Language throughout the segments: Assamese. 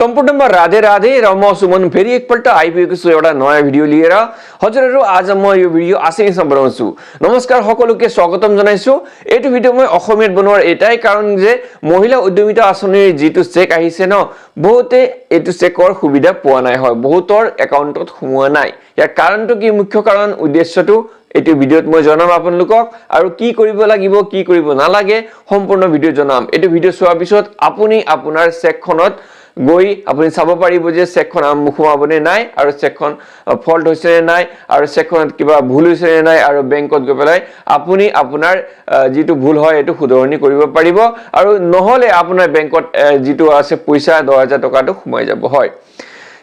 सम्पूर्ण राधे राधे र म सुमन फेरि एकपल्ट आइपुगेको छु एउटा नयाँ भिडियो लिएर हजुरहरु आज म यो भिडियो आशैसँग बनाउँछु। नमस्कार সকলোকে স্বাগতম জনাইছো। এইটো ভিডিও মই অসমীয়াত বনোৱাৰ এটাই কাৰণ যে মহিলা উদ্যমিতা আঁচনিৰ যেটো চেক আহিছে ন বহুতে এটো চেকৰ সুবিধা পোৱা নাই হয় বহুতৰ একাউণ্টত সোমোৱা নাই। ইয়াৰ কাৰণটো কি মুখ্য কাৰণ উদ্দেশ্যটো এটো ভিডিওত মই জনাম আপোনালোকক আৰু কি কৰিব লাগিব কি কৰিব নালাগে সম্পূৰ্ণ ভিডিও জনাম। এটো ভিডিও চোৱাৰ পিছত আপুনি আপোনাৰ চেকখনত গৈ আপুনি চাব পাৰিব যে চেকখন আমুখমাবনে নাই আৰু চেকখন ফল্ট হৈছে নাই আৰু চেকখনত কিবা ভুল হৈছে নাই আৰু বেংকত গৈ পেলাই আপুনি আপোনাৰ যেটো ভুল হয় এটো শুধৰণি কৰিব পাৰিব আৰু নহলে আপোনাৰ বেংকত যেটো আছে পইচা 10000 টকাটো সোমাই যাব হয়।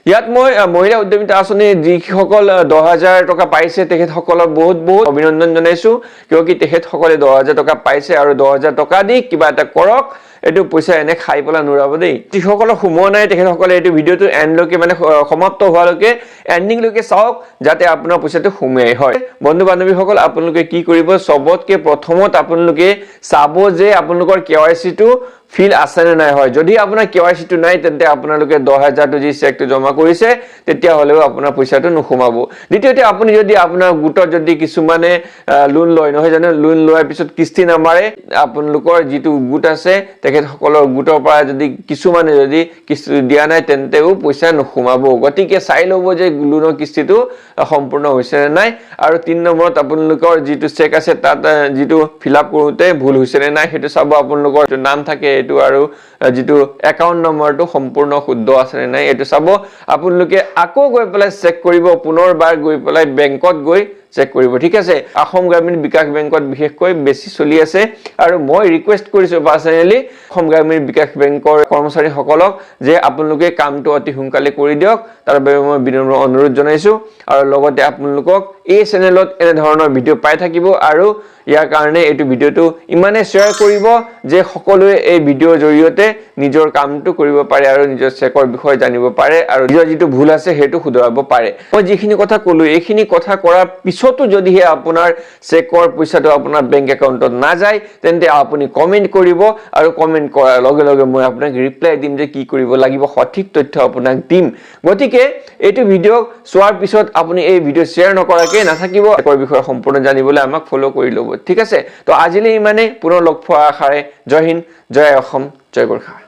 ইয়াত মই মহিলা উদ্যমিতা আঁচনি যিসকল 10000 টকা পাইছে তেখেতসকলক বহুত বহুত অভিনন্দন জনাইছো কিয়কি তেখেতসকলে 10000 টকা পাইছে আৰু 10000 টকা দি কিবা এটা কৰক এটো পইচা এনে খাই পলা নুৰাব দেই। যিসকল সোমোৱা নাই তেখেতসকলে এটো ভিডিওটো এন্ড লৈকে মানে সমাপ্ত হোৱালৈকে এন্ডিং লৈকে চাওক যাতে আপোনাৰ পইচাটো সোমাই হয়। বন্ধু বান্ধৱীসকল আপোনালোকে কি কৰিব সবতকে প্ৰথমত আপোনালোকে চাব যে আপোনালোকৰ কেৱাইসি টো ফিল আছে নে নাই হয়। যদি আপোনাৰ কেৱাইসি টো নাই তেন্তে আপোনালোকে 10000 টো যি চেকটো জমা কৰিছে তেতিয়া হলেও আপোনাৰ পইচাটো নখুমাব। দ্বিতীয়তে আপুনি যদি আপোনাৰ গুটৰ যদি কিছুমানে লোন লয় নহয় জানো লোন লোৱাৰ পিছত কিস্তি নামাৰে আপোনালোকৰ যেটো গুট আছে তেখেতসকলৰ গুটৰ পৰা যদি কিছুমানে যদি কিস্তি দিয়া নাই তেন্তেও পইচা নখুমাব। গতিকে চাই লব যে লোনৰ কিস্তিটো সম্পূৰ্ণ হৈছে নে নাই আৰু 3 নম্বৰত আপোনালোকৰ যেটো চেক আছে তাত যেটো ফিলআপ কৰোতে ভুল হৈছে নে নাই হেতু চাব আপোনালোকৰ নাম থাকে এটো আৰু যেটো একাউন্ট নম্বৰটো সম্পূৰ্ণ শুদ্ধ আছে নে নাই এটো চাব আপোনালোকে আকৌ গৈ পেলাই চেক কৰিব পুনৰবাৰ গৈ পেলাই বেংকত গৈ চেক কৰিব ঠিক আছে। অসম গ্ৰামীণ বিকাশ বেংকত বিশেষকৈ বেছি চলি আছে আৰু মই ৰিকুৱেষ্ট কৰিছো পাৰ্সোনালি অসম গ্ৰামীণ বিকাশ বেংকৰ কৰ্মচাৰী সকলক যে আপোনালোকে কামটো অতি সোনকালে কৰি দিয়ক তাৰ বাবে মই বিনম্ৰ অনুৰোধ জনাইছো আৰু লগতে আপোনালোকক এই চেনেলত এনে ধৰণৰ ভিডিও পাই থাকিব আৰু ইয়াৰ কাৰণে এটো ভিডিওটো ইমানে শেয়াৰ কৰিব যে সকলোৱে এই ভিডিওৰ জৰিয়তে নিজৰ কামটো কৰিব পাৰে আৰু নিজৰ চেকৰ বিষয়ে জানিব পাৰে আৰু নিজৰ যেটো ভুল আছে হেতু শুধৰাব পাৰে। মই যিখিনি কথা কলো এইখিনি কথা কৰাৰ পিছতো যদি আপোনাৰ চেকৰ পইচাটো আপোনাৰ বেংক একাউণ্টত না যায় তেন্তে আপুনি কমেন্ট কৰিব আৰু কমেন্ট কৰাৰ লগে লগে মই আপোনাক ৰিপ্লাই দিম যে কি কৰিব লাগিব সঠিক তথ্য আপোনাক দিম। গতিকে এইটো ভিডিও চোৱাৰ পিছত আপুনি এই ভিডিও শেয়াৰ নকৰাকে নাথাকিব চেকৰ বিষয়ে সম্পূৰ্ণ জানিবলৈ আমাক ফলো কৰি লব ঠিক আছে। তো আজিলৈ ইমানে পুনৰ লগ পোৱাৰ আশাৰে জয় হিন্দ জয় অসম জয় গোৰ্খা।